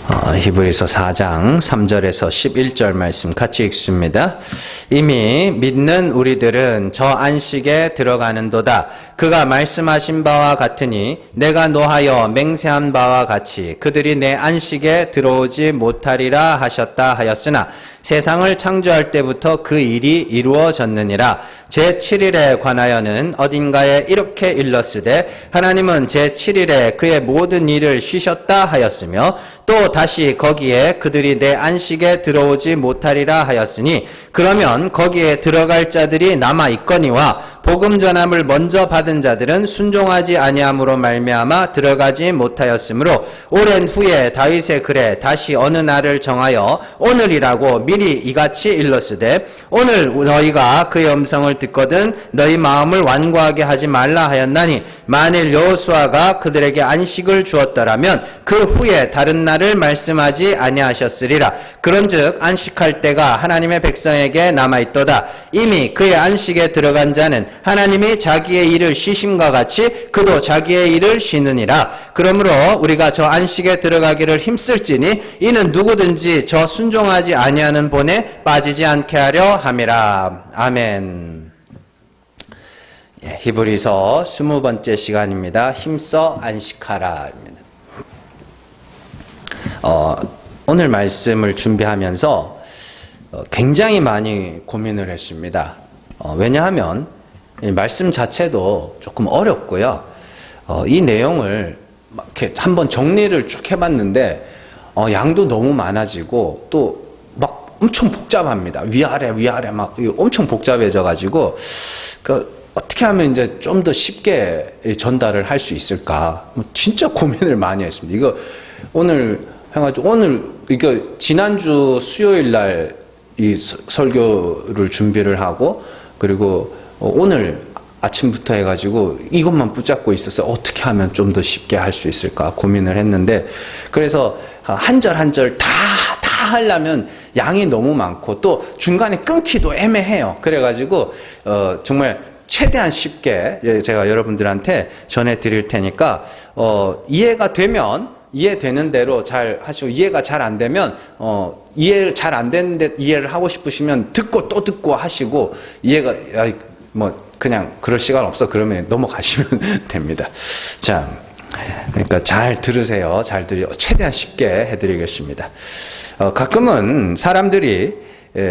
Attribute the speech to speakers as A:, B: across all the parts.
A: 히브리서 4장 3절에서 11절 말씀 같이 읽습니다. 이미 믿는 우리들은 저 안식에 들어가는도다. 그가 말씀하신 바와 같으니 내가 노하여 맹세한 바와 같이 그들이 내 안식에 들어오지 못하리라 하셨다 하였으나 세상을 창조할 때부터 그 일이 이루어졌느니라. 제7일에 관하여는 어딘가에 이렇게 일렀으되 하나님은 제7일에 그의 모든 일을 쉬셨다 하였으며 또 다시 거기에 그들이 내 안식에 들어오지 못하리라 하였으니 그러면 거기에 들어갈 자들이 남아 있거니와 복음 전함을 먼저 받은 자들은 순종하지 아니함으로 말미암아 들어가지 못하였으므로 오랜 후에 다윗의 글에 다시 어느 날을 정하여 오늘이라고 미리 이같이 일렀으되 오늘 너희가 그의 음성을 듣거든 너희 마음을 완고하게 하지 말라 하였나니 만일 여호수아가 그들에게 안식을 주었더라면 그 후에 다른 날을 말씀하지 아니하셨으리라. 그런즉 안식할 때가 하나님의 백성에게 남아있도다. 이미 그의 안식에 들어간 자는 하나님이 자기의 일을 쉬심과 같이 그도 자기의 일을 쉬느니라. 그러므로 우리가 저 안식에 들어가기를 힘쓸지니 이는 누구든지 저 순종하지 아니하는 본에 빠지지 않게 하려 함이라. 아멘. 히브리서 20번째 시간입니다. 힘써 안식하라입니다. 오늘 말씀을 준비하면서 굉장히 많이 고민을 했습니다. 왜냐하면 이 말씀 자체도 조금 어렵고요. 이 내용을 이렇게 한번 정리를 쭉 해봤는데 양도 너무 많아지고 또 막 엄청 복잡합니다. 위아래 막 엄청 복잡해져가지고 어떻게 하면 이제 좀 더 쉽게 전달을 할 수 있을까? 진짜 고민을 많이 했습니다. 이거 오늘 해가지고 이거 지난주 수요일 날 이 설교를 준비를 하고 그리고 오늘 아침부터 해가지고 이것만 붙잡고 있어서 어떻게 하면 좀 더 쉽게 할 수 있을까 고민을 했는데 그래서 한 절 한 절 다 하려면 양이 너무 많고 또 중간에 끊기도 애매해요. 그래가지고 정말 최대한 쉽게 제가 여러분들한테 전해드릴 테니까 이해가 되면 이해되는 대로 잘 하시고 이해가 잘 안 되면 이해를 잘 안 되는데 이해를 하고 싶으시면 듣고 또 듣고 하시고 이해가 그냥 그럴 시간 없어 그러면 넘어가시면 됩니다. 자, 그러니까 잘 들으세요. 최대한 쉽게 해드리겠습니다. 가끔은 사람들이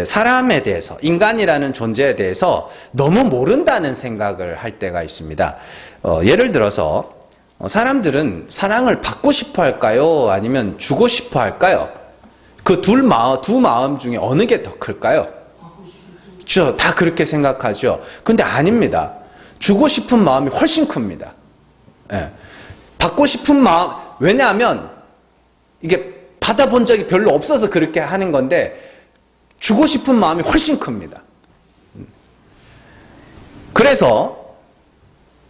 A: 사람에 대해서 인간이라는 존재에 대해서 너무 모른다는 생각을 할 때가 있습니다. 예를 들어서 사람들은 사랑을 받고 싶어 할까요? 아니면 주고 싶어 할까요? 그 두 마음 중에 어느 게 더 클까요? 다 그렇게 생각하죠. 근데 아닙니다. 주고 싶은 마음이 훨씬 큽니다. 받고 싶은 마음, 왜냐하면 이게 받아본 적이 별로 없어서 그렇게 하는 건데 주고 싶은 마음이 훨씬 큽니다. 그래서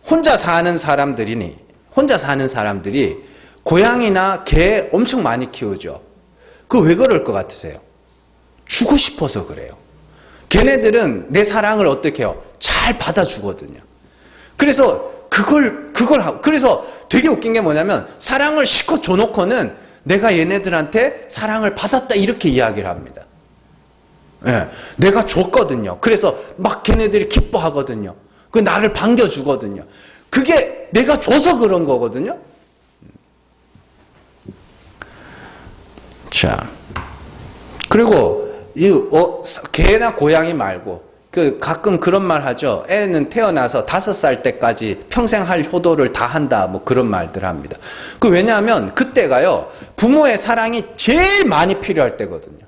A: 혼자 사는 사람들이 고양이나 개 엄청 많이 키우죠. 왜 그럴 것 같으세요? 주고 싶어서 그래요. 걔네들은 내 사랑을 어떻게 해요? 잘 받아주거든요. 그래서 그래서 되게 웃긴 게 뭐냐면 사랑을 실컷 줘놓고는 내가 얘네들한테 사랑을 받았다 이렇게 이야기를 합니다. 내가 줬거든요. 그래서 막 걔네들이 기뻐하거든요. 나를 반겨주거든요. 그게 내가 줘서 그런 거거든요. 자, 그리고 개나 고양이 말고 가끔 그런 말 하죠. 애는 태어나서 5살 때까지 평생 할 효도를 다 한다. 그런 말들 합니다. 왜냐하면 그때가요 부모의 사랑이 제일 많이 필요할 때거든요.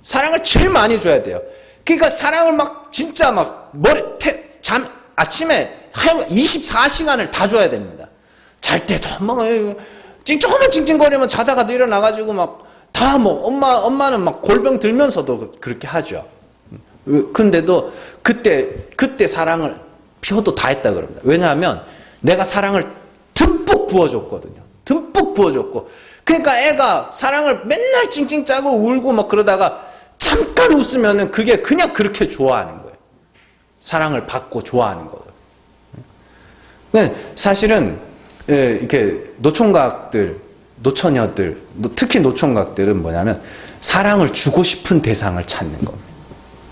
A: 사랑을 제일 많이 줘야 돼요. 그러니까 사랑을 진짜 아침에 24시간을 다 줘야 됩니다. 잘 때도 조금만 찡찡거리면 자다가도 일어나가지고 엄마는 골병 들면서도 그렇게 하죠. 근데도 그때 사랑을 효도 다 했다 그럽니다. 왜냐하면 내가 사랑을 듬뿍 부어줬거든요. 듬뿍 부어줬고. 그러니까 애가 사랑을 맨날 찡찡 짜고 울고 그러다가 잠깐 웃으면은 그게 그냥 그렇게 좋아하는 거예요. 사랑을 받고 좋아하는 거거든요. 사실은 이렇게 노총각들 노처녀들, 특히 노총각들은 뭐냐면 사랑을 주고 싶은 대상을 찾는 겁니다.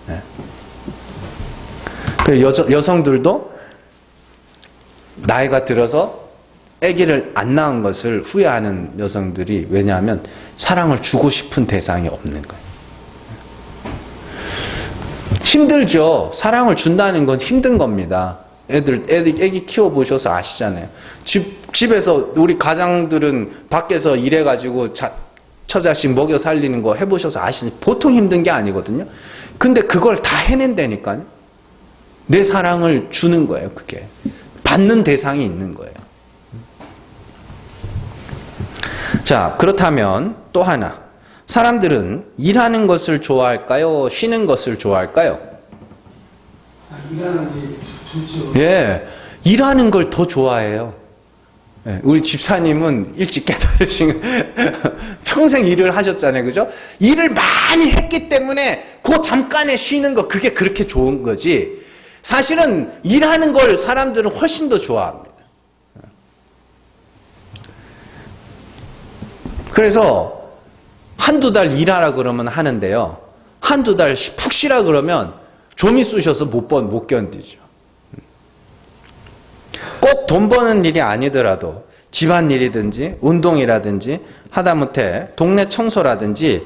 A: 네. 여성들도 나이가 들어서 아기를 안 낳은 것을 후회하는 여성들이, 왜냐하면 사랑을 주고 싶은 대상이 없는 거예요. 힘들죠. 사랑을 준다는 건 힘든 겁니다. 애기 키워보셔서 아시잖아요. 집에서 우리 가장들은 밖에서 일해가지고 처자식 먹여 살리는 거 해보셔서 아시는, 보통 힘든 게 아니거든요. 근데 그걸 다 해낸다니까요. 내 사랑을 주는 거예요. 그게 받는 대상이 있는 거예요. 자, 그렇다면 또 하나, 사람들은 일하는 것을 좋아할까요? 쉬는 것을 좋아할까요?
B: 일하는 게 좋죠.
A: 예, 일하는 걸 더 좋아해요. 예, 우리 집사님은 일찍 깨달으신 평생 일을 하셨잖아요, 그죠? 일을 많이 했기 때문에 그 잠깐에 쉬는 거, 그게 그렇게 좋은 거지. 사실은 일하는 걸 사람들은 훨씬 더 좋아합니다. 그래서 한두 달 일하라 그러면 하는데요, 한두 달 푹 쉬라 그러면 좀이 쑤셔서 못 견디죠. 꼭 돈 버는 일이 아니더라도 집안일이든지 운동이라든지 하다못해 동네 청소라든지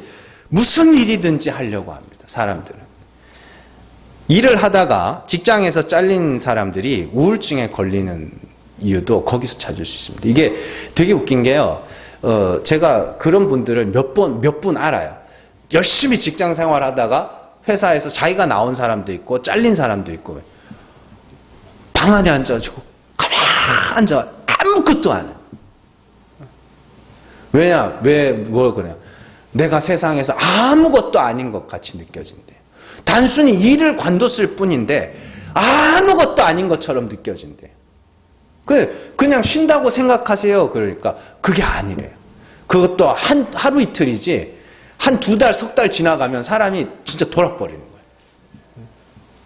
A: 무슨 일이든지 하려고 합니다. 사람들은. 일을 하다가 직장에서 잘린 사람들이 우울증에 걸리는 이유도 거기서 찾을 수 있습니다. 이게 되게 웃긴 게요, 제가 그런 분들을 몇 분 알아요. 열심히 직장 생활하다가 회사에서 자기가 나온 사람도 있고 잘린 사람도 있고, 방 안에 앉아가지고 가만히 앉아 아무것도 안 해. 왜냐? 뭘 그래요? 내가 세상에서 아무것도 아닌 것 같이 느껴진대요. 단순히 일을 관뒀을 뿐인데 아무것도 아닌 것처럼 느껴진대요. 그냥 쉰다고 생각하세요. 그러니까 그게 아니래요. 그것도 하루 이틀이지 한 두 달, 석 달 지나가면 사람이 진짜 돌아버리는 거예요.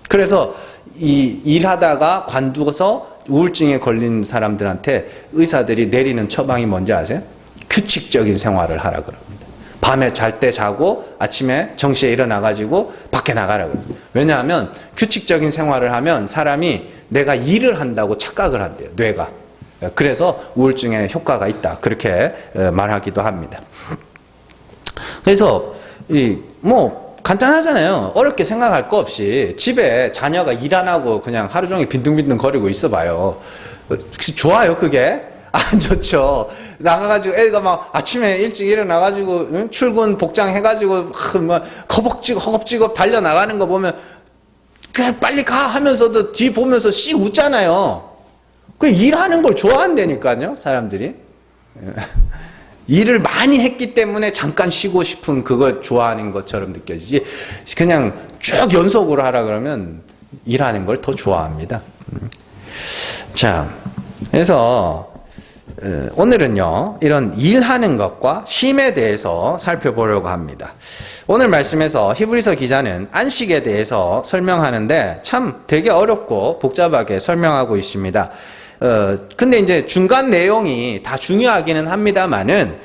A: 그래서 일하다가 관두어서 우울증에 걸린 사람들한테 의사들이 내리는 처방이 뭔지 아세요? 규칙적인 생활을 하라 그럽니다. 밤에 잘 때 자고 아침에 정시에 일어나가지고 밖에 나가라 그럽니다. 왜냐하면 규칙적인 생활을 하면 사람이 내가 일을 한다고 착각을 한대요, 뇌가. 그래서 우울증에 효과가 있다, 그렇게 말하기도 합니다. 그래서 간단하잖아요. 어렵게 생각할 거 없이 집에 자녀가 일 안 하고 그냥 하루 종일 빈둥빈둥 거리고 있어봐요. 좋아요, 그게? 안 좋죠. 나가가지고 애가 막 아침에 일찍 일어나가지고 출근 복장해가지고 허겁지겁 달려나가는 거 보면 그냥 빨리 가 하면서도 뒤 보면서 씩 웃잖아요. 그 일하는 걸 좋아한다니까요, 사람들이. 일을 많이 했기 때문에 잠깐 쉬고 싶은 그걸 좋아하는 것처럼 느껴지지, 그냥 쭉 연속으로 하라 그러면 일하는 걸 더 좋아합니다. 자, 그래서 오늘은요, 이런 일하는 것과 쉼에 대해서 살펴보려고 합니다. 오늘 말씀에서 히브리서 기자는 안식에 대해서 설명하는데 참 되게 어렵고 복잡하게 설명하고 있습니다. 근데 이제 중간 내용이 다 중요하기는 합니다만은,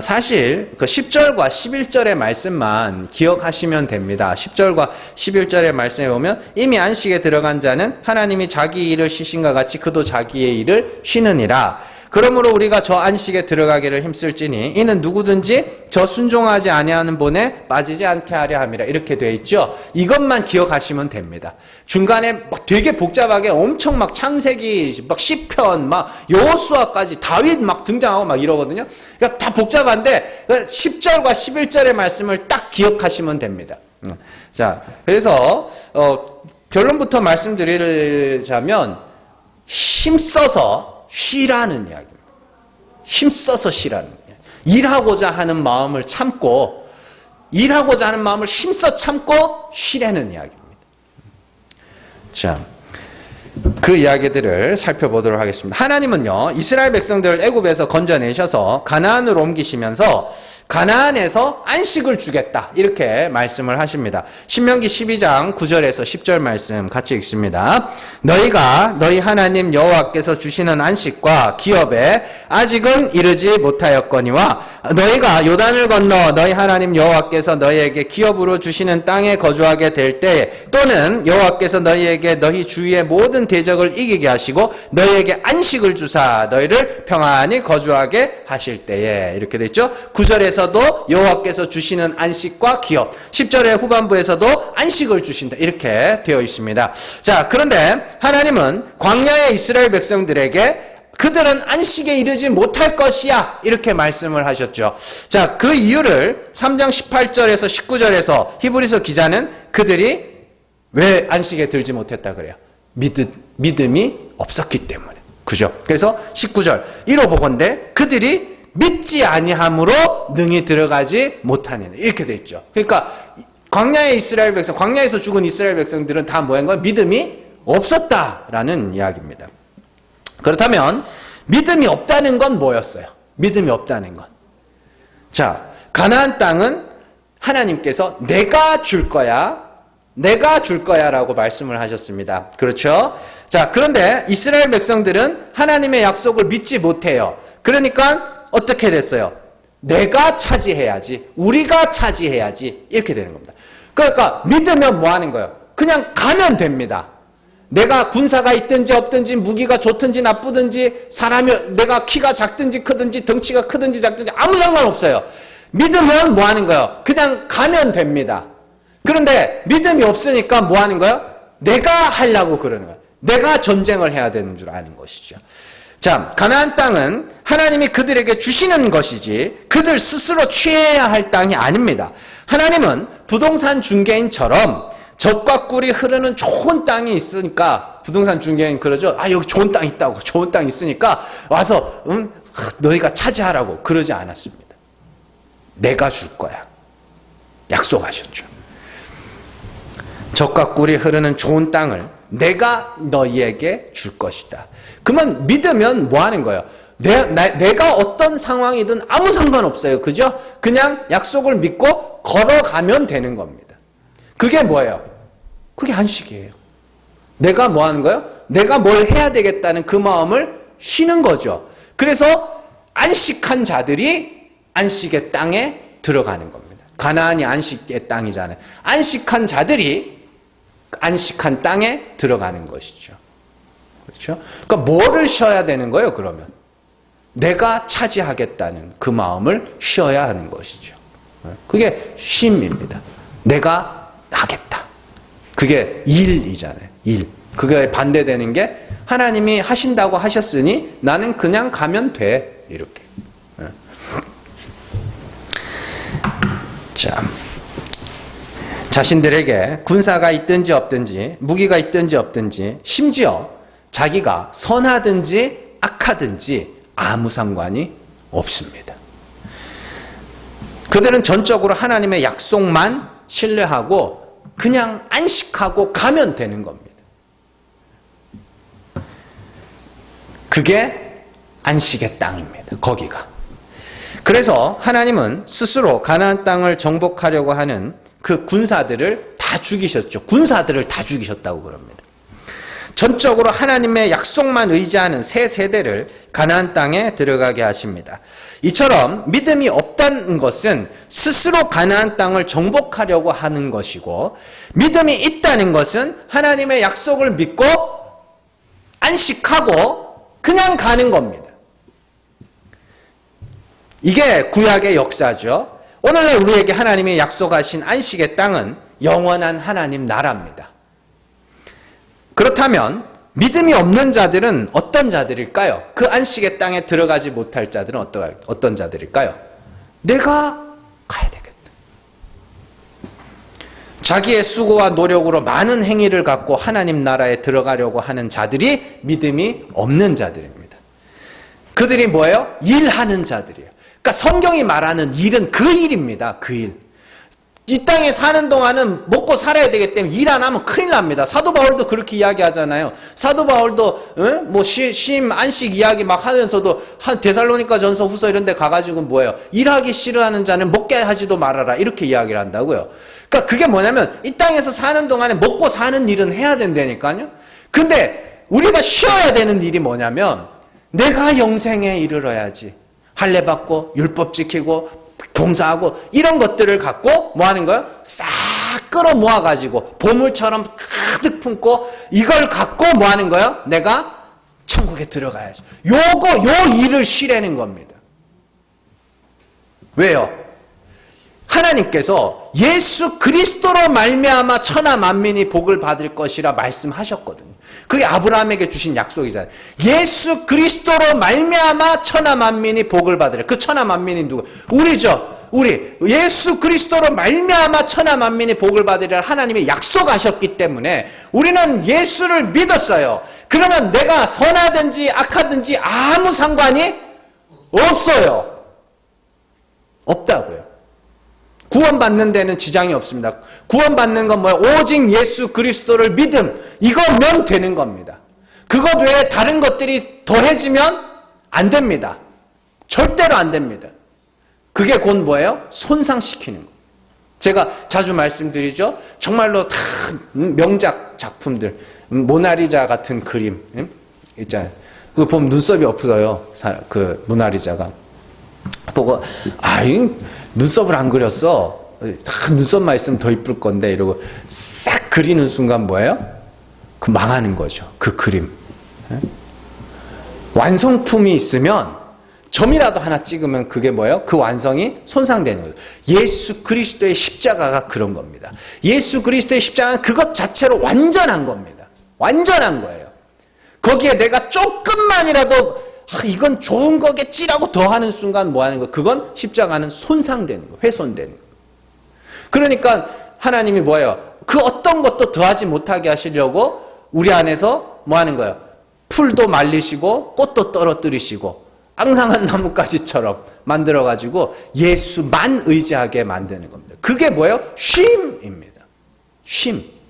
A: 사실 그 10절과 11절의 말씀만 기억하시면 됩니다. 10절과 11절의 말씀에 보면, 이미 안식에 들어간 자는 하나님이 자기 일을 쉬신과 같이 그도 자기의 일을 쉬느니라. 그러므로 우리가 저 안식에 들어가기를 힘쓸지니 이는 누구든지 저 순종하지 아니하는 본에 빠지지 않게 하려 함이라. 이렇게 되어 있죠. 이것만 기억하시면 됩니다. 중간에 막 되게 복잡하게 엄청 막 창세기 막 시편 막 여호수아까지 다윗 막 등장하고 막 이러거든요. 그러니까 다 복잡한데 10절과 11절의 말씀을 딱 기억하시면 됩니다. 자, 그래서 결론부터 말씀드리자면 힘써서 쉬라는 이야기입니다. 힘써서 쉬라는 이야기. 일하고자 하는 마음을 참고, 일하고자 하는 마음을 힘써 참고 쉬라는 이야기입니다. 자, 그 이야기들을 살펴보도록 하겠습니다. 하나님은요, 이스라엘 백성들을 애굽에서 건져내셔서 가나안으로 옮기시면서 가나안에서 안식을 주겠다. 이렇게 말씀을 하십니다. 신명기 12장 9절에서 10절 말씀 같이 읽습니다. 너희가 너희 하나님 여호와께서 주시는 안식과 기업에 아직은 이르지 못하였거니와 너희가 요단을 건너 너희 하나님 여호와께서 너희에게 기업으로 주시는 땅에 거주하게 될 때에 또는 여호와께서 너희에게 너희 주위의 모든 대적을 이기게 하시고 너희에게 안식을 주사 너희를 평안히 거주하게 하실 때에 이렇게 돼 있죠. 9절에서도 여호와께서 주시는 안식과 기업, 10절의 후반부에서도 안식을 주신다 이렇게 되어 있습니다. 자, 그런데 하나님은 광야의 이스라엘 백성들에게 그들은 안식에 이르지 못할 것이야 이렇게 말씀을 하셨죠. 자, 그 이유를 3장 18절에서 19절에서 히브리서 기자는 그들이 왜 안식에 들지 못했다 그래요? 믿음이 없었기 때문에. 그죠? 그래서 19절 이로 보건대 그들이 믿지 아니함으로 능히 들어가지 못하니라 이렇게 돼 있죠. 그러니까 광야의 이스라엘 백성, 광야에서 죽은 이스라엘 백성들은 다 뭐한 거예요? 믿음이 없었다라는 이야기입니다. 그렇다면 믿음이 없다는 건 뭐였어요? 믿음이 없다는 건. 자, 가나안 땅은 하나님께서 내가 줄 거야 라고 말씀을 하셨습니다. 그렇죠? 자, 그런데 이스라엘 백성들은 하나님의 약속을 믿지 못해요. 그러니까 어떻게 됐어요? 내가 차지해야지, 우리가 차지해야지 이렇게 되는 겁니다. 그러니까 믿으면 뭐 하는 거예요? 그냥 가면 됩니다. 내가 군사가 있든지 없든지 무기가 좋든지 나쁘든지 사람이 내가 키가 작든지 크든지 덩치가 크든지 작든지 아무 상관없어요. 믿으면 뭐 하는 거예요? 그냥 가면 됩니다. 그런데 믿음이 없으니까 뭐 하는 거예요? 내가 하려고 그러는 거예요. 내가 전쟁을 해야 되는 줄 아는 것이죠. 자, 가나안 땅은 하나님이 그들에게 주시는 것이지 그들 스스로 취해야 할 땅이 아닙니다. 하나님은 부동산 중개인처럼 젖과 꿀이 흐르는 좋은 땅이 있으니까 부동산 중개인 그러죠. 아, 여기 좋은 땅 있다고. 좋은 땅 있으니까 와서 너희가 차지하라고 그러지 않았습니다. 내가 줄 거야. 약속하셨죠. 젖과 꿀이 흐르는 좋은 땅을 내가 너희에게 줄 것이다. 그러면 믿으면 뭐 하는 거예요? 내가 어떤 상황이든 아무 상관없어요. 그죠? 그냥 약속을 믿고 걸어가면 되는 겁니다. 그게 뭐예요? 그게 안식이에요. 내가 뭐 하는 거예요? 내가 뭘 해야 되겠다는 그 마음을 쉬는 거죠. 그래서 안식한 자들이 안식의 땅에 들어가는 겁니다. 가나안이 안식의 땅이잖아요. 안식한 자들이 안식한 땅에 들어가는 것이죠. 그렇죠? 그러니까 뭐를 쉬어야 되는 거예요, 그러면? 내가 차지하겠다는 그 마음을 쉬어야 하는 것이죠. 그게 쉼입니다. 내가 하겠다. 그게 일이잖아요. 일. 그게 반대되는 게 하나님이 하신다고 하셨으니 나는 그냥 가면 돼. 이렇게. 자, 자신들에게 군사가 있든지 없든지 무기가 있든지 없든지 심지어 자기가 선하든지 악하든지 아무 상관이 없습니다. 그들은 전적으로 하나님의 약속만 신뢰하고 그냥 안식하고 가면 되는 겁니다. 그게 안식의 땅입니다. 거기가. 그래서 하나님은 스스로 가나안 땅을 정복하려고 하는 그 군사들을 다 죽이셨죠. 군사들을 다 죽이셨다고 그럽니다. 전적으로 하나님의 약속만 의지하는 새 세대를 가나안 땅에 들어가게 하십니다. 이처럼 믿음이 없다는 것은 스스로 가나안 땅을 정복하려고 하는 것이고 믿음이 있다는 것은 하나님의 약속을 믿고 안식하고 그냥 가는 겁니다. 이게 구약의 역사죠. 오늘날 우리에게 하나님이 약속하신 안식의 땅은 영원한 하나님 나라입니다. 그렇다면 믿음이 없는 자들은 어떤 자들일까요? 그 안식의 땅에 들어가지 못할 자들은 어떤 자들일까요? 내가 가야 되겠다. 자기의 수고와 노력으로 많은 행위를 갖고 하나님 나라에 들어가려고 하는 자들이 믿음이 없는 자들입니다. 그들이 뭐예요? 일하는 자들이에요. 그러니까 성경이 말하는 일은 그 일입니다. 그 일. 이 땅에 사는 동안은 먹고 살아야 되기 때문에 일 안 하면 큰일 납니다. 사도 바울도 그렇게 이야기하잖아요. 사도 바울도 뭐 쉼, 안식 이야기 막 하면서도 한 데살로니가 전서 후서 이런 데 가가지고 뭐예요? 일하기 싫어하는 자는 먹게 하지도 말아라 이렇게 이야기를 한다고요. 그러니까 그게 뭐냐면 이 땅에서 사는 동안에 먹고 사는 일은 해야 된다니까요. 근데 우리가 쉬어야 되는 일이 뭐냐면 내가 영생에 이르러야지. 할례 받고 율법 지키고 봉사하고 이런 것들을 갖고 뭐 하는 거예요? 싹 끌어 모아가지고 보물처럼 가득 품고 이걸 갖고 뭐 하는 거예요? 내가 천국에 들어가야지. 요 일을 쉬라는 겁니다. 왜요? 하나님께서 예수 그리스도로 말미암아 천하 만민이 복을 받을 것이라 말씀하셨거든요. 그게 아브라함에게 주신 약속이잖아요. 예수 그리스도로 말미암아 천하 만민이 복을 받으라. 그 천하 만민이 누구? 우리죠. 우리 예수 그리스도로 말미암아 천하 만민이 복을 받으리라 하나님이 약속하셨기 때문에 우리는 예수를 믿었어요. 그러면 내가 선하든지 악하든지 아무 상관이 없어요. 없다고요. 구원받는 데는 지장이 없습니다. 구원받는 건 뭐예요? 오직 예수 그리스도를 믿음, 이거면 되는 겁니다. 그것 외에 다른 것들이 더해지면 안 됩니다. 절대로 안 됩니다. 그게 곧 뭐예요? 손상시키는 거. 제가 자주 말씀드리죠. 정말로 다 명작 작품들, 모나리자 같은 그림 있잖아요. 그거 보면 눈썹이 없어요. 그 모나리자가. 보고 눈썹을 안 그렸어. 눈썹만 있으면 더 이쁠 건데 이러고 싹 그리는 순간 뭐예요? 그 망하는 거죠. 그 그림. 완성품이 있으면 점이라도 하나 찍으면 그게 뭐예요? 그 완성이 손상되는 거죠. 예수 그리스도의 십자가가 그런 겁니다. 예수 그리스도의 십자가는 그것 자체로 완전한 겁니다. 완전한 거예요. 거기에 내가 조금만이라도 이건 좋은 거겠지라고 더하는 순간 뭐 하는 거? 그건 십자가는 손상되는 거, 훼손되는 거. 그러니까 하나님이 뭐예요? 그 어떤 것도 더하지 못하게 하시려고 우리 안에서 뭐 하는 거예요? 풀도 말리시고 꽃도 떨어뜨리시고 앙상한 나뭇가지처럼 만들어가지고 예수만 의지하게 만드는 겁니다. 그게 뭐예요? 쉼입니다. 쉼.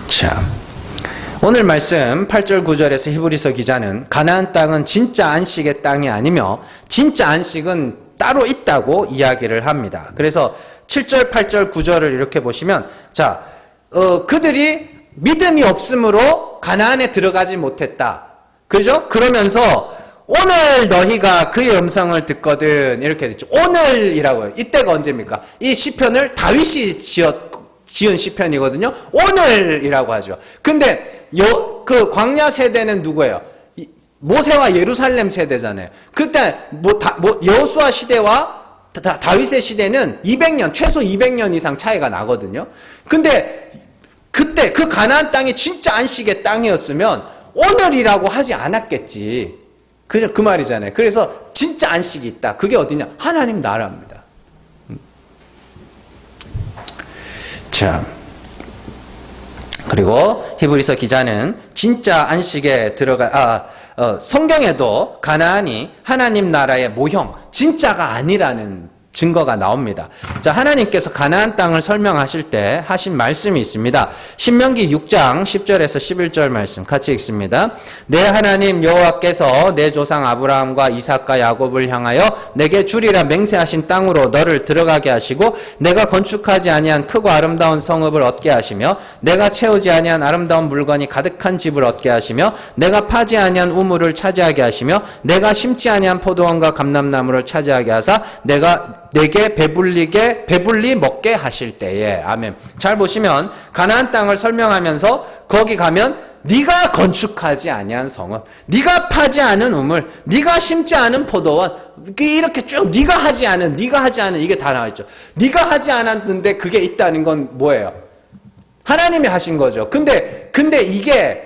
A: 자, 오늘 말씀 8절 9절에서 히브리서 기자는 가나안 땅은 진짜 안식의 땅이 아니며 진짜 안식은 따로 있다고 이야기를 합니다. 그래서 7절 8절 9절을 이렇게 보시면 자, 그들이 믿음이 없으므로 가나안에 들어가지 못했다. 그죠? 그러면서 오늘 너희가 그의 음성을 듣거든 이렇게 됐죠. 오늘이라고요. 이때가 언제입니까? 이 시편을 다윗이 지은 시편이거든요. 오늘이라고 하죠. 근데 그 광야 세대는 누구예요? 모세와 예루살렘 세대잖아요. 그때 여호수아 시대와 다윗의 시대는 200년, 최소 200년 이상 차이가 나거든요. 근데 그때 그 가나안 땅이 진짜 안식의 땅이었으면 오늘이라고 하지 않았겠지. 그 말이잖아요. 그래서 진짜 안식이 있다. 그게 어디냐? 하나님 나라입니다. 자, 그리고 히브리서 기자는 진짜 안식에 성경에도 가나안이 하나님 나라의 모형, 진짜가 아니라는 증거가 나옵니다. 자, 하나님께서 가나안 땅을 설명하실 때 하신 말씀이 있습니다. 신명기 6장 10절에서 11절 말씀 같이 읽습니다. 내 하나님 여호와께서 내 조상 아브라함과 이삭과 야곱을 향하여 내게 주리라 맹세하신 땅으로 너를 들어가게 하시고 내가 건축하지 아니한 크고 아름다운 성읍을 얻게 하시며 내가 채우지 아니한 아름다운 물건이 가득한 집을 얻게 하시며 내가 파지 아니한 우물을 차지하게 하시며 내가 심지 아니한 포도원과 감람나무를 차지하게 하사 내게 배불리 먹게 하실 때에. 아멘. 잘 보시면 가나안 땅을 설명하면서 거기 가면 네가 건축하지 아니한 성읍, 네가 파지 않은 우물, 네가 심지 않은 포도원, 이렇게 쭉 네가 하지 않은 이게 다 나와 있죠. 네가 하지 않았는데 그게 있다는 건 뭐예요? 하나님이 하신 거죠. 근데 이게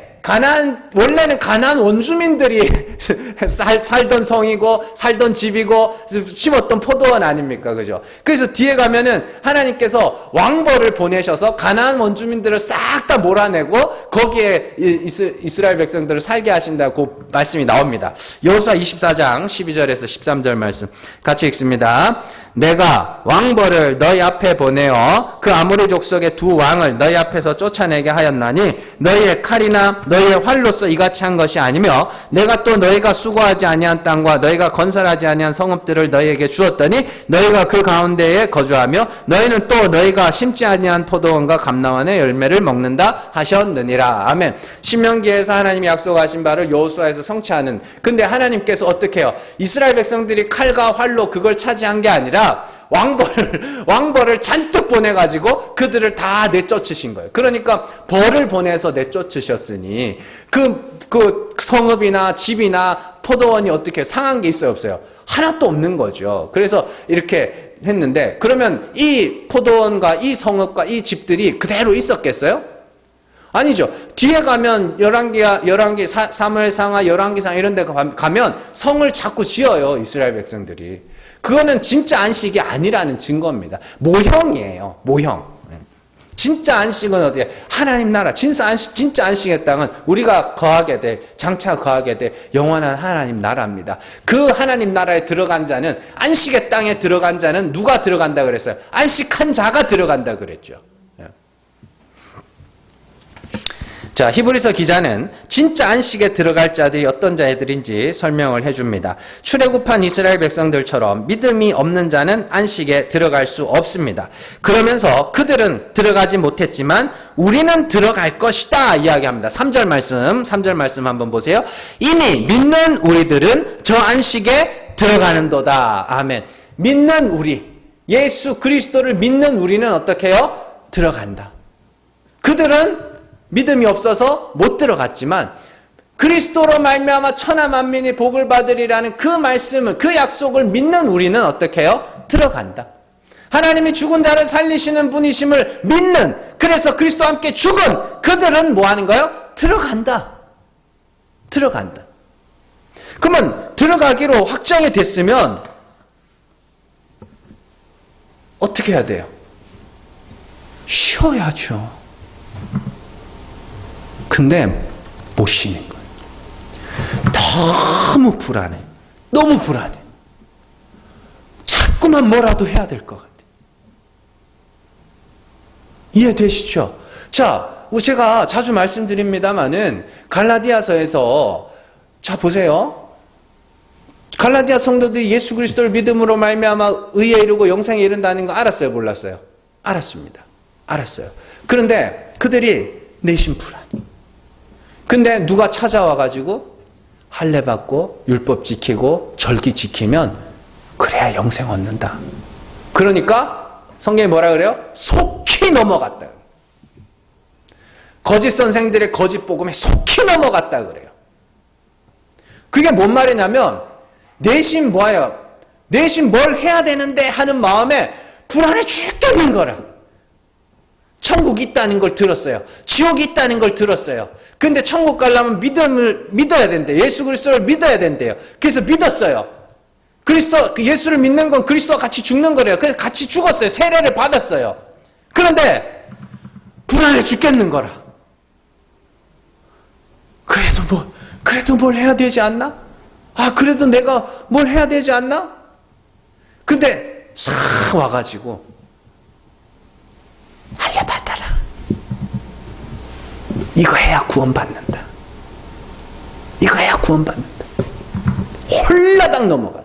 A: 원래는 가나안 원주민들이 살던 성이고 살던 집이고 심었던 포도원 아닙니까? 그죠? 그래서 뒤에 가면은 하나님께서 왕벌을 보내셔서 가나안 원주민들을 싹 다 몰아내고 거기에 이스라엘 백성들을 살게 하신다고 말씀이 나옵니다. 여호수아 24장 12절에서 13절 말씀 같이 읽습니다. 내가 왕벌을 너희 앞에 보내어 그 아모리 족속의 두 왕을 너희 앞에서 쫓아내게 하였나니 너희의 칼이나 너희의 활로서 이같이 한 것이 아니며 내가 또 너희가 수고하지 아니한 땅과 너희가 건설하지 아니한 성읍들을 너희에게 주었더니 너희가 그 가운데에 거주하며 너희는 또 너희가 심지 아니한 포도원과 감람원의 열매를 먹는다 하셨느니라. 아멘. 신명기에서 하나님이 약속하신 바를 여호수아에서 성취하는, 근데 하나님께서 어떻게 해요? 이스라엘 백성들이 칼과 활로 그걸 차지한 게 아니라 왕벌을 잔뜩 보내가지고 그들을 다 내쫓으신 거예요. 그러니까 벌을 보내서 내쫓으셨으니 그 성읍이나 집이나 포도원이 어떻게 상한 게 있어요, 없어요? 하나도 없는 거죠. 그래서 이렇게 했는데, 그러면 이 포도원과 이 성읍과 이 집들이 그대로 있었겠어요? 아니죠. 뒤에 가면 열왕기 사무엘상하 열왕기상 이런 데 가면 성을 자꾸 지어요, 이스라엘 백성들이. 그거는 진짜 안식이 아니라는 증거입니다. 모형이에요. 모형. 진짜 안식은 어디에? 하나님 나라. 진짜 안식의 땅은 우리가 거하게 될, 장차 거하게 될 영원한 하나님 나라입니다. 그 하나님 나라에 들어간 자는, 안식의 땅에 들어간 자는 누가 들어간다 그랬어요? 안식한 자가 들어간다 그랬죠. 자, 히브리서 기자는 진짜 안식에 들어갈 자들이 어떤 자들인지 설명을 해줍니다. 출애굽한 이스라엘 백성들처럼 믿음이 없는 자는 안식에 들어갈 수 없습니다. 그러면서 그들은 들어가지 못했지만 우리는 들어갈 것이다 이야기합니다. 3절 말씀 한번 보세요. 이미 믿는 우리들은 저 안식에 들어가는도다. 아멘. 믿는 우리, 예수 그리스도를 믿는 우리는 어떻게 해요? 들어간다. 그들은 믿음이 없어서 못 들어갔지만 그리스도로 말미암아 천하 만민이 복을 받으리라는 그 말씀을, 그 약속을 믿는 우리는 어떻게 해요? 들어간다. 하나님이 죽은 자를 살리시는 분이심을 믿는, 그래서 그리스도와 함께 죽은 그들은 뭐 하는 거예요? 들어간다. 들어간다. 그러면 들어가기로 확정이 됐으면 어떻게 해야 돼요? 쉬어야죠. 근데 못 쉬는 거예요. 너무 불안해. 너무 불안해. 자꾸만 뭐라도 해야 될 것 같아요. 이해되시죠? 자, 제가 자주 말씀드립니다마는 갈라디아서에서, 자 보세요. 갈라디아 성도들이 예수 그리스도를 믿음으로 말미암아 의에 이르고 영생에 이른다는 거 알았어요, 몰랐어요? 알았습니다. 알았어요. 그런데 그들이 내심 불안. 근데 누가 찾아와가지고 할례 받고 율법 지키고 절기 지키면 그래야 영생 얻는다. 그러니까 성경이 뭐라 그래요? 속히 넘어갔다. 거짓 선생들의 거짓 복음에 속히 넘어갔다 그래요. 그게 뭔 말이냐면 내심 뭐예요? 내심 뭘 해야 되는데 하는 마음에 불안해 죽겠는 거라. 천국이 있다는 걸 들었어요. 지옥이 있다는 걸 들었어요. 근데 천국 가려면 믿음을 믿어야 된대요. 예수 그리스도를 믿어야 된대요. 그래서 믿었어요. 예수를 믿는 건 그리스도와 같이 죽는 거래요. 그래서 같이 죽었어요. 세례를 받았어요. 그런데 불안해 죽겠는 거라. 그래도 뭘 해야 되지 않나? 그래도 내가 뭘 해야 되지 않나? 근데 싹 와가지고 할례 받아라. 이거 해야 구원받는다. 이거 해야 구원받는다. 홀라당 넘어가.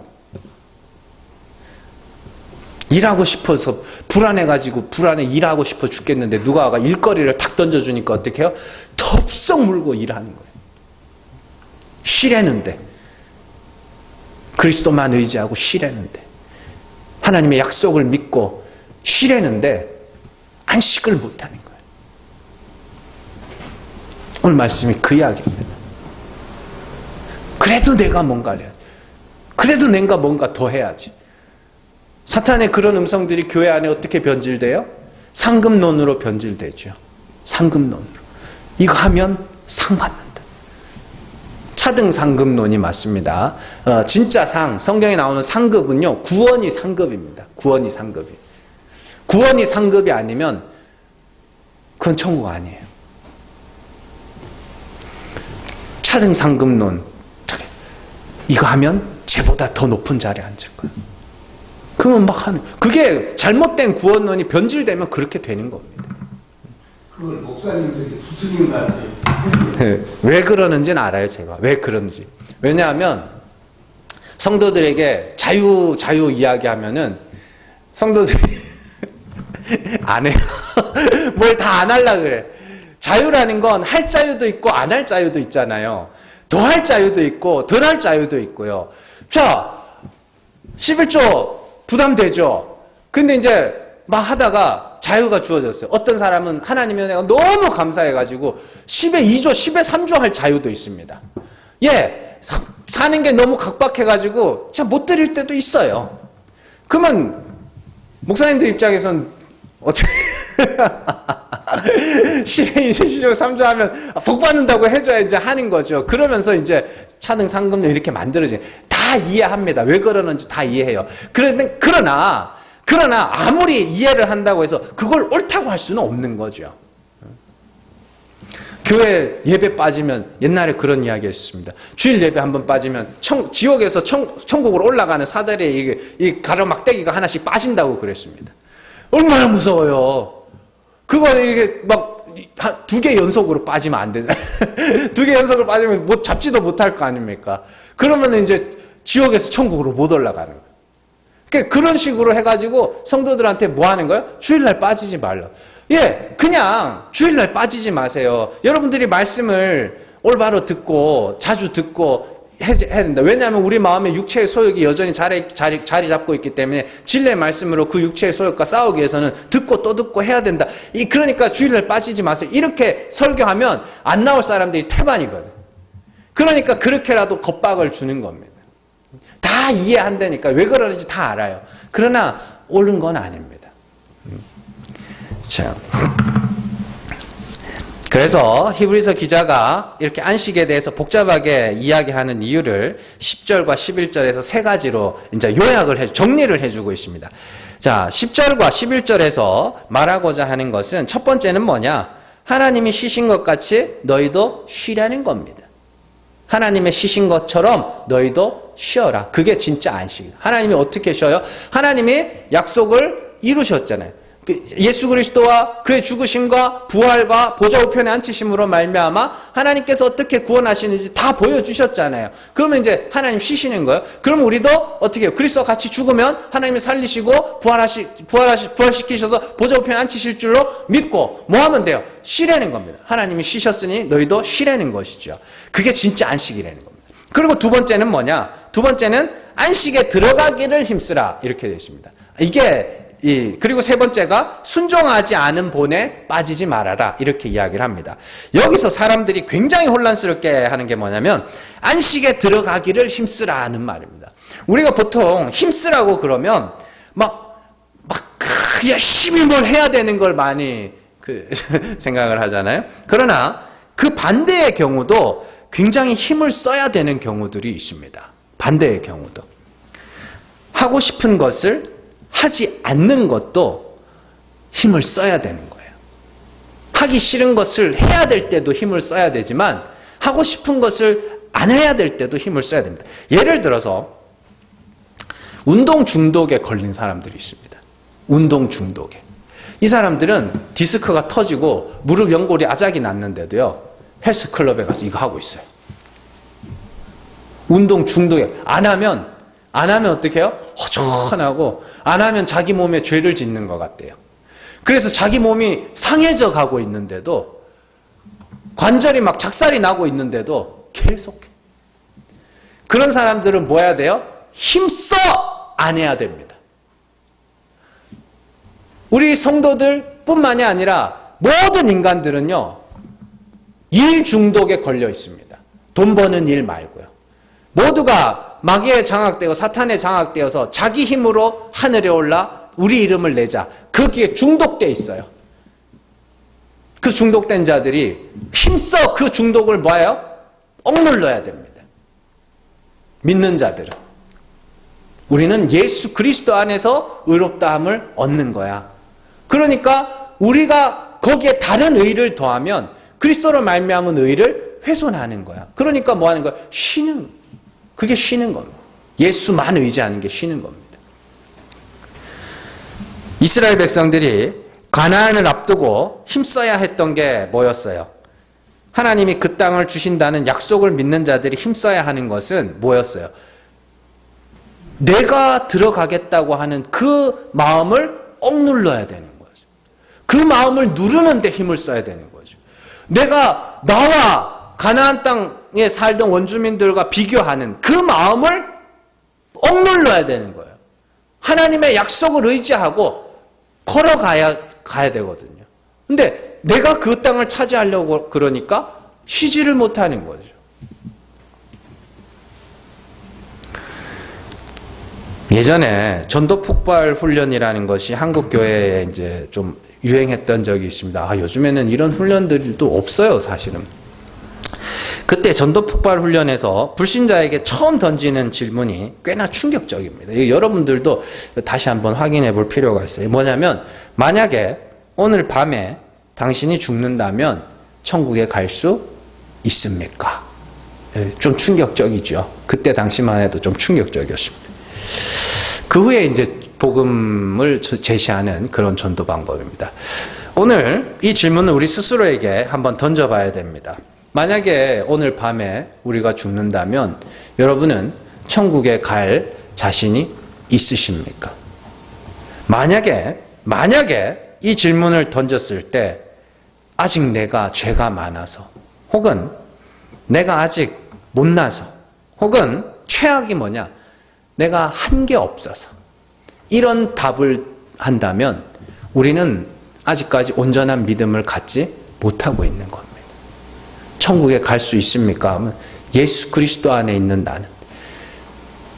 A: 일하고 싶어서 불안해가지고 불안해 일하고 싶어 죽겠는데 누가 와가 일거리를 탁 던져주니까 어떻게 해요? 덥석 물고 일하는 거예요. 쉬려는데. 그리스도만 의지하고 쉬려는데. 하나님의 약속을 믿고 쉬려는데 안식을 못하는 거예요. 오늘 말씀이 그 이야기입니다. 그래도 내가 뭔가를 해야지. 그래도 내가 뭔가 더 해야지. 사탄의 그런 음성들이 교회 안에 어떻게 변질돼요? 상급론으로 변질되죠. 상급론으로. 이거 하면 상 받는다. 차등 상급론이 맞습니다. 진짜 성경에 나오는 상급은요, 구원이 상급입니다. 구원이 상급이. 구원이 상급이 아니면 그건 천국 아니에요. 차등 상급론. 이거 하면 쟤보다 더 높은 자리에 앉을 거야. 그러면 막 하는, 그게 잘못된 구원론이 변질되면 그렇게 되는 겁니다.
B: 그걸 목사님들이 부스님한테
A: 왜 그러는지는 알아요, 제가. 왜 그런지. 왜냐하면 성도들에게 자유 이야기하면은 성도들이 안 해요. 뭘 다 안 하려고 그래. 자유라는 건 할 자유도 있고 안 할 자유도 있잖아요. 더 할 자유도 있고 덜 할 자유도 있고요. 자, 11조 부담되죠. 근데 이제 막 하다가 자유가 주어졌어요. 어떤 사람은 하나님의 은혜가 너무 감사해가지고 10에 2조, 10에 3조 할 자유도 있습니다. 예, 사는 게 너무 각박해가지고 진짜 못 드릴 때도 있어요. 그러면 목사님들 입장에선 어떻게 10에 2조, 10조, 3조 하면 복 받는다고 해줘야 이제 하는 거죠. 그러면서 이제 차등 상급론 이렇게 만들어진, 다 이해합니다. 왜 그러는지 다 이해해요. 그러나 아무리 이해를 한다고 해서 그걸 옳다고 할 수는 없는 거죠. 교회 예배 빠지면, 옛날에 그런 이야기 했습니다. 주일 예배 한번 빠지면 지옥에서 천국으로 올라가는 사다리에 이 가로막대기가 하나씩 빠진다고 그랬습니다. 얼마나 무서워요. 그거 이게 막 2개 연속으로 빠지면 안 되잖아요. 2개 연속으로 빠지면 뭐 잡지도 못할 거 아닙니까? 그러면 이제 지옥에서 천국으로 못 올라가는 거예요. 그러니까 그런 식으로 해가지고 성도들한테 뭐 하는 거예요? 주일날 빠지지 말라. 예, 그냥 주일날 빠지지 마세요. 여러분들이 말씀을 올바로 듣고 자주 듣고 해야 된다. 왜냐하면 우리 마음에 육체의 소욕이 여전히 자리 잡고 있기 때문에 진리의 말씀으로 그 육체의 소욕과 싸우기 위해서는 듣고 또 듣고 해야 된다. 그러니까 주일날 빠지지 마세요. 이렇게 설교하면 안 나올 사람들이 태반이거든. 그러니까 그렇게라도 겁박을 주는 겁니다. 다 이해한다니까. 왜 그러는지 다 알아요. 그러나 옳은 건 아닙니다. 자, 그래서 히브리서 기자가 이렇게 안식에 대해서 복잡하게 이야기하는 이유를 10절과 11절에서 세 가지로 이제 정리를 해주고 있습니다. 자, 10절과 11절에서 말하고자 하는 것은, 첫 번째는 뭐냐? 하나님이 쉬신 것 같이 너희도 쉬라는 겁니다. 하나님의 쉬신 것처럼 너희도 쉬어라. 그게 진짜 안식이다. 하나님이 어떻게 쉬어요? 하나님이 약속을 이루셨잖아요. 예수 그리스도와 그의 죽으심과 부활과 보좌 우편에 앉히심으로 말미암아 하나님께서 어떻게 구원하시는지 다 보여주셨잖아요. 그러면 이제 하나님 쉬시는 거예요. 그럼 우리도 어떻게 해요? 그리스도와 같이 죽으면 하나님이 살리시고 부활시키셔서 보좌 우편에 앉히실 줄로 믿고 뭐 하면 돼요? 쉬라는 겁니다. 하나님이 쉬셨으니 너희도 쉬라는 것이죠. 그게 진짜 안식이라는 겁니다. 그리고 두 번째는 뭐냐? 두 번째는 안식에 들어가기를 힘쓰라, 이렇게 되어 있습니다. 그리고 세 번째가 순종하지 않은 본에 빠지지 말아라, 이렇게 이야기를 합니다. 여기서 사람들이 굉장히 혼란스럽게 하는 게 뭐냐면, 안식에 들어가기를 힘쓰라 하는 말입니다. 우리가 보통 힘쓰라고 그러면 열심히 뭘 해야 되는 걸 많이 생각을 하잖아요. 그러나 그 반대의 경우도 굉장히 힘을 써야 되는 경우들이 있습니다. 반대의 경우도. 하고 싶은 것을 하지 않는 것도 힘을 써야 되는 거예요. 하기 싫은 것을 해야 될 때도 힘을 써야 되지만 하고 싶은 것을 안 해야 될 때도 힘을 써야 됩니다. 예를 들어서 운동 중독에 걸린 사람들이 있습니다. 운동 중독에. 이 사람들은 디스크가 터지고 무릎 연골이 아작이 났는데도요, 헬스클럽에 가서 이거 하고 있어요. 운동 중독에. 안 하면 어떻게 해요? 허전하고, 안 하면 자기 몸에 죄를 짓는 것 같대요. 그래서 자기 몸이 상해져 가고 있는데도, 관절이 막 작살이 나고 있는데도 계속해. 그런 사람들은 뭐 해야 돼요? 힘써 안 해야 됩니다. 우리 성도들 뿐만이 아니라 모든 인간들은요, 일 중독에 걸려 있습니다. 돈 버는 일 말고요. 모두가 마귀에 장악되고 사탄에 장악되어서 자기 힘으로 하늘에 올라 우리 이름을 내자. 거기에 중독돼 있어요. 그 중독된 자들이 힘써 그 중독을 뭐예요? 억눌러야 됩니다. 믿는 자들은. 우리는 예수 그리스도 안에서 의롭다함을 얻는 거야. 그러니까 우리가 거기에 다른 의를 더하면 그리스도로 말미암은 의를 훼손하는 거야. 그러니까 뭐 하는 거야? 쉬는. 그게 쉬는 겁니다. 예수만 의지하는 게 쉬는 겁니다. 이스라엘 백성들이 가나안을 앞두고 힘써야 했던 게 뭐였어요? 하나님이 그 땅을 주신다는 약속을 믿는 자들이 힘써야 하는 것은 뭐였어요? 내가 들어가겠다고 하는 그 마음을 억눌러야 되는 거죠. 그 마음을 누르는 데 힘을 써야 되는 거죠. 내가 나와 가나안 땅에 살던 원주민들과 비교하는 그 마음을 억눌러야 되는 거예요. 하나님의 약속을 의지하고 걸어가야 되거든요. 근데 내가 그 땅을 차지하려고 그러니까 쉬지를 못하는 거죠. 예전에 전도 폭발 훈련이라는 것이 한국 교회에 이제 좀 유행했던 적이 있습니다. 요즘에는 이런 훈련들도 없어요, 사실은. 그때 전도 폭발 훈련에서 불신자에게 처음 던지는 질문이 꽤나 충격적입니다. 이거 여러분들도 다시 한번 확인해 볼 필요가 있어요. 뭐냐면, 만약에 오늘 밤에 당신이 죽는다면 천국에 갈 수 있습니까? 좀 충격적이죠. 그때 당시만 해도 좀 충격적이었습니다. 그 후에 이제 복음을 제시하는 그런 전도 방법입니다. 오늘 이 질문을 우리 스스로에게 한번 던져봐야 됩니다. 만약에 오늘 밤에 우리가 죽는다면 여러분은 천국에 갈 자신이 있으십니까? 만약에 이 질문을 던졌을 때 아직 내가 죄가 많아서 혹은 내가 아직 못나서 혹은 최악이 뭐냐? 내가 한 게 없어서 이런 답을 한다면 우리는 아직까지 온전한 믿음을 갖지 못하고 있는 겁니다. 천국에 갈 수 있습니까? 하면 예수 그리스도 안에 있는 나는,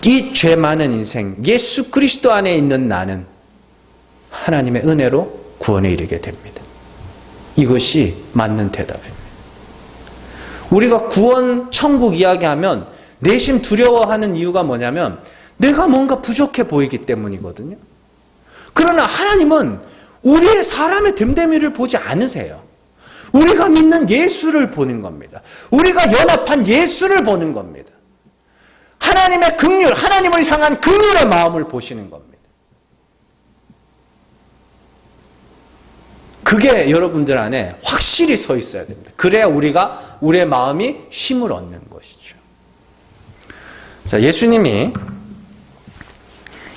A: 이 죄 많은 인생 예수 그리스도 안에 있는 나는 하나님의 은혜로 구원에 이르게 됩니다. 이것이 맞는 대답입니다. 우리가 구원 천국 이야기하면 내심 두려워하는 이유가 뭐냐면 내가 뭔가 부족해 보이기 때문이거든요. 그러나 하나님은 우리의 사람의 됨됨이를 보지 않으세요. 우리가 믿는 예수를 보는 겁니다. 우리가 연합한 예수를 보는 겁니다. 하나님의 긍휼, 하나님을 향한 긍휼의 마음을 보시는 겁니다. 그게 여러분들 안에 확실히 서 있어야 됩니다. 그래야 우리의 마음이 쉼을 얻는 것이죠. 자, 예수님이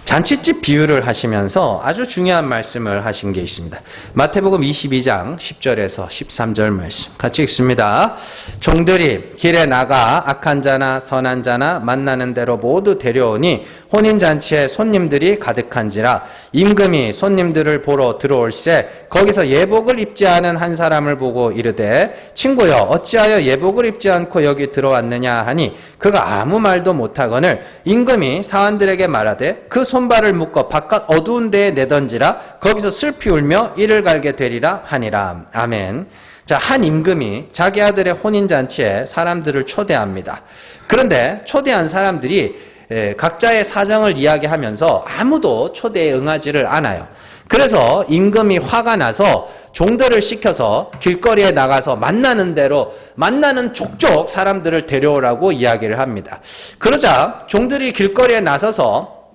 A: 잔치집 비유를 하시면서 아주 중요한 말씀을 하신 게 있습니다. 마태복음 22장 10절에서 13절 말씀 같이 읽습니다. 종들이 길에 나가 악한 자나 선한 자나 만나는 대로 모두 데려오니 혼인잔치에 손님들이 가득한지라 임금이 손님들을 보러 들어올새 거기서 예복을 입지 않은 한 사람을 보고 이르되 친구여 어찌하여 예복을 입지 않고 여기 들어왔느냐 하니 그가 아무 말도 못하거늘 임금이 사환들에게 말하되 그 손발을 묶어 바깥 어두운 데에 내던지라 거기서 슬피 울며 이를 갈게 되리라 하니라. 아멘. 자, 한 임금이 자기 아들의 혼인잔치에 사람들을 초대합니다. 그런데 초대한 사람들이 각자의 사정을 이야기하면서 아무도 초대에 응하지를 않아요. 그래서 임금이 화가 나서 종들을 시켜서 길거리에 나가서 만나는 대로 만나는 족족 사람들을 데려오라고 이야기를 합니다. 그러자 종들이 길거리에 나서서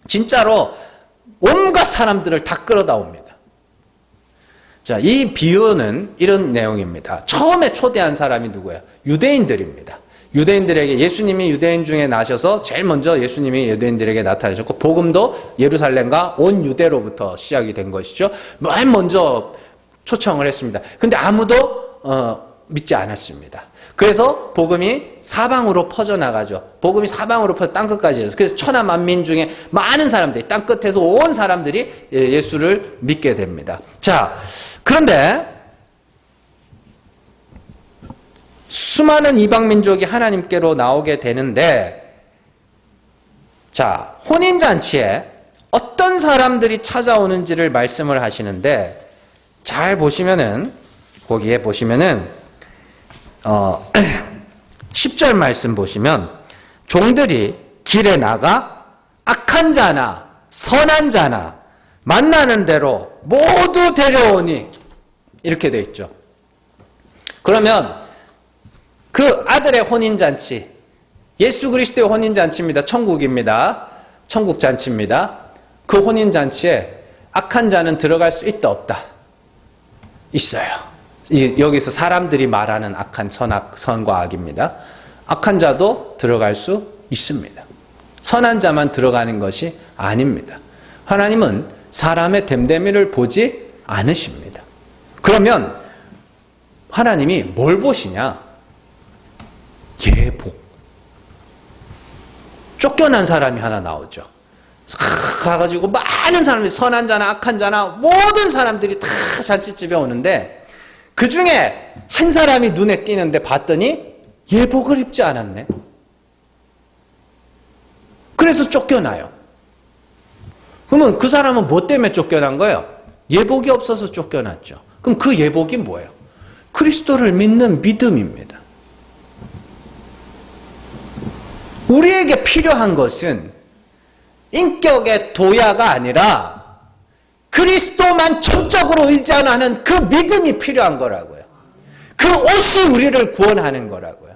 A: 진짜로 온갖 사람들을 다 끌어다 옵니다. 자, 이 비유는 이런 내용입니다. 처음에 초대한 사람이 누구예요? 유대인들입니다. 유대인들에게 예수님이 유대인 중에 나셔서 제일 먼저 예수님이 유대인들에게 나타나셨고 복음도 예루살렘과 온 유대로부터 시작이 된 것이죠. 맨 먼저 초청을 했습니다. 근데 아무도 믿지 않았습니다. 그래서 복음이 사방으로 퍼져나가죠. 복음이 사방으로 퍼져 땅끝까지 해서 그래서 천하 만민 중에 많은 사람들이 땅끝에서 온 사람들이 예수를 믿게 됩니다. 자, 그런데 수많은 이방 민족이 하나님께로 나오게 되는데 자, 혼인잔치에 어떤 사람들이 찾아오는지를 말씀을 하시는데 잘 보시면은 거기에 보시면은 10절 말씀 보시면 종들이 길에 나가 악한 자나 선한 자나 만나는 대로 모두 데려오니 이렇게 돼 있죠. 그러면 그 아들의 혼인잔치, 예수 그리스도의 혼인잔치입니다. 천국입니다. 천국잔치입니다. 그 혼인잔치에 악한 자는 들어갈 수 있다 없다? 있어요. 여기서 사람들이 말하는 악한 선과 악입니다. 악한 자도 들어갈 수 있습니다. 선한 자만 들어가는 것이 아닙니다. 하나님은 사람의 됨됨이를 보지 않으십니다. 그러면 하나님이 뭘 보시냐? 예복. 쫓겨난 사람이 하나 나오죠. 가가지고 많은 사람들이 선한 자나 악한 자나 모든 사람들이 다 잔치집에 오는데 그 중에 한 사람이 눈에 띄는데 봤더니 예복을 입지 않았네. 그래서 쫓겨나요. 그러면 그 사람은 뭐 때문에 쫓겨난 거예요? 예복이 없어서 쫓겨났죠. 그럼 그 예복이 뭐예요? 그리스도를 믿는 믿음입니다. 우리에게 필요한 것은 인격의 도야가 아니라 그리스도만 전적으로 의지하는 그 믿음이 필요한 거라고요. 그 옷이 우리를 구원하는 거라고요.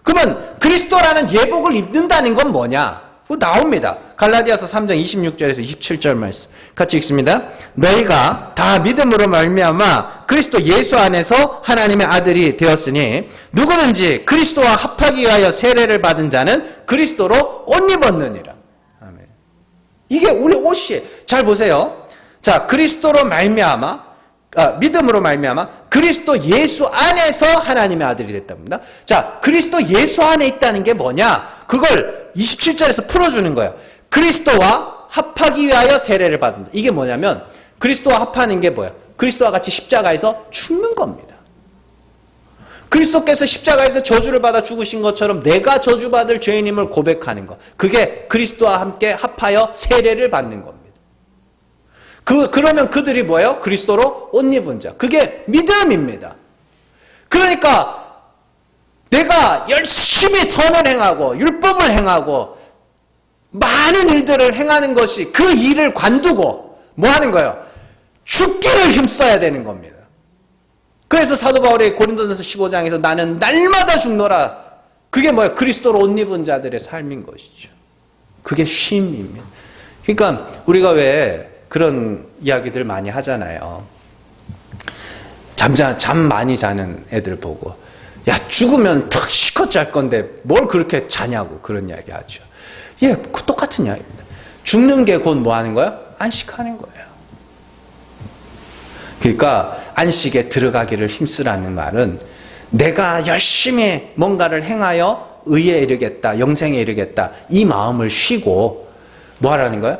A: 그러면 그리스도라는 예복을 입는다는 건 뭐냐? 그거 나옵니다. 갈라디아서 3장 26절에서 27절 말씀 같이 읽습니다. 너희가 다 믿음으로 말미암아 그리스도 예수 안에서 하나님의 아들이 되었으니 누구든지 그리스도와 합하기 위하여 세례를 받은 자는 그리스도로 옷 입었느니라. 아멘. 이게 우리 옷이. 잘 보세요. 자, 그리스도로 말미암아 믿음으로 말미암아 그리스도 예수 안에서 하나님의 아들이 됐답니다. 자, 그리스도 예수 안에 있다는 게 뭐냐? 그걸 27절에서 풀어주는 거예요. 그리스도와 합하기 위하여 세례를 받는다. 이게 뭐냐면 그리스도와 합하는 게 뭐예요? 그리스도와 같이 십자가에서 죽는 겁니다. 그리스도께서 십자가에서 저주를 받아 죽으신 것처럼 내가 저주받을 죄인임을 고백하는 것. 그게 그리스도와 함께 합하여 세례를 받는 겁니다. 그러면 그들이 뭐예요? 그리스도로 옷 입은 자. 그게 믿음입니다. 그러니까 내가 열심히 선을 행하고 율법을 행하고 많은 일들을 행하는 것이 그 일을 관두고 뭐 하는 거예요? 죽기를 힘써야 되는 겁니다. 그래서 사도 바울이 고린도전서 15장에서 나는 날마다 죽노라. 그게 뭐예요? 그리스도로 옷 입은 자들의 삶인 것이죠. 그게 쉼입니다. 그러니까 우리가 왜 그런 이야기들 많이 하잖아요. 잠 많이 자는 애들 보고 야, 죽으면 팍 실컷 잘 건데 뭘 그렇게 자냐고 그런 이야기 하죠. 예, 똑같은 이야기입니다. 죽는 게 곧 뭐 하는 거예요? 안식하는 거예요. 그러니까 안식에 들어가기를 힘쓰라는 말은 내가 열심히 뭔가를 행하여 의에 이르겠다, 영생에 이르겠다 이 마음을 쉬고 뭐 하라는 거예요?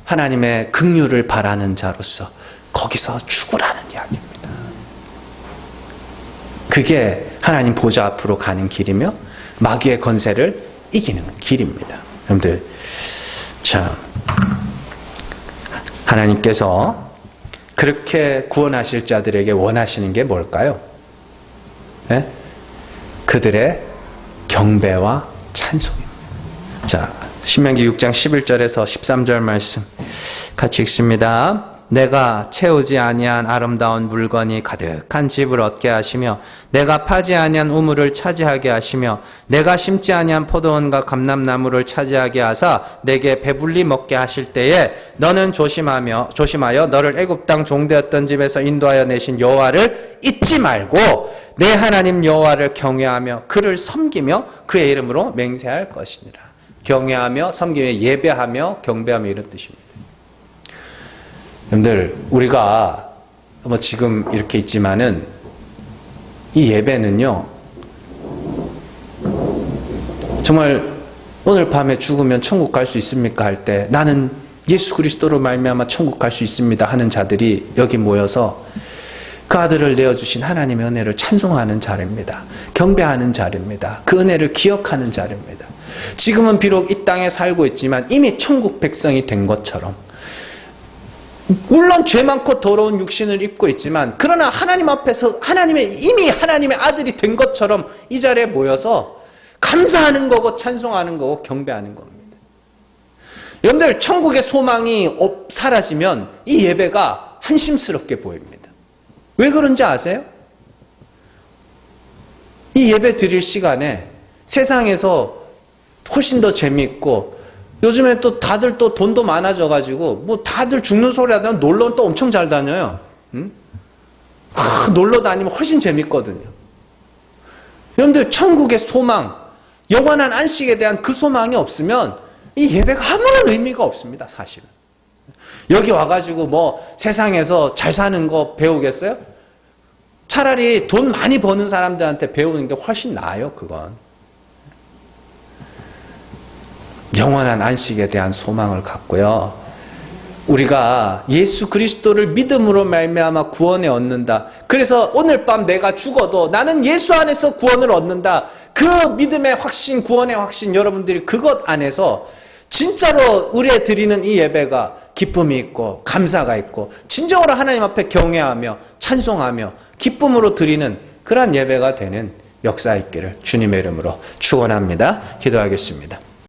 A: 하나님의 긍휼을 바라는 자로서 거기서 죽으라는 이야기입니다. 그게 하나님 보좌 앞으로 가는 길이며 마귀의 권세를 이기는 길입니다. 여러분들, 자, 하나님께서 그렇게 구원하실 자들에게 원하시는 게 뭘까요? 네? 그들의 경배와 찬송입니다. 자, 신명기 6장 11절에서 13절 말씀 같이 읽습니다. 내가 채우지 아니한 아름다운 물건이 가득한 집을 얻게 하시며 내가 파지 아니한 우물을 차지하게 하시며 내가 심지 아니한 포도원과 감람나무를 차지하게 하사 내게 배불리 먹게 하실 때에 너는 조심하여 너를 애굽 땅 종되었던 집에서 인도하여 내신 여호와를 잊지 말고 내 하나님 여호와를 경외하며 그를 섬기며 그의 이름으로 맹세할 것이니라. 경외하며 섬기며 예배하며 경배하며 이런 뜻입니다. 여러분들, 우리가 뭐 지금 이렇게 있지만은 이 예배는요, 정말 오늘 밤에 죽으면 천국 갈 수 있습니까? 할 때 나는 예수 그리스도로 말미암아 천국 갈 수 있습니다 하는 자들이 여기 모여서 그 아들을 내어주신 하나님의 은혜를 찬송하는 자리입니다. 경배하는 자리입니다. 그 은혜를 기억하는 자리입니다. 지금은 비록 이 땅에 살고 있지만 이미 천국 백성이 된 것처럼 물론 죄 많고 더러운 육신을 입고 있지만 그러나 하나님 앞에서 이미 하나님의 아들이 된 것처럼 이 자리에 모여서 감사하는 거고 찬송하는 거고 경배하는 겁니다. 여러분들 천국의 소망이 사라지면 이 예배가 한심스럽게 보입니다. 왜 그런지 아세요? 이 예배 드릴 시간에 세상에서 훨씬 더 재미있고 요즘에 또 다들 또 돈도 많아져가지고 뭐 다들 죽는 소리 하다가 놀러는 또 엄청 잘 다녀요. 응? 놀러 다니면 훨씬 재밌거든요. 여러분들 천국의 소망, 영원한 안식에 대한 그 소망이 없으면 이 예배가 아무런 의미가 없습니다. 사실은. 여기 와가지고 뭐 세상에서 잘 사는 거 배우겠어요? 차라리 돈 많이 버는 사람들한테 배우는 게 훨씬 나아요. 그건. 영원한 안식에 대한 소망을 갖고요. 우리가 예수 그리스도를 믿음으로 말미암아 구원에 얻는다. 그래서 오늘 밤 내가 죽어도 나는 예수 안에서 구원을 얻는다. 그 믿음의 확신, 구원의 확신, 여러분들이 그것 안에서 진짜로 우리의 드리는 이 예배가 기쁨이 있고 감사가 있고 진정으로 하나님 앞에 경외하며 찬송하며 기쁨으로 드리는 그러한 예배가 되는 역사 있기를 주님의 이름으로 축원합니다. 기도하겠습니다.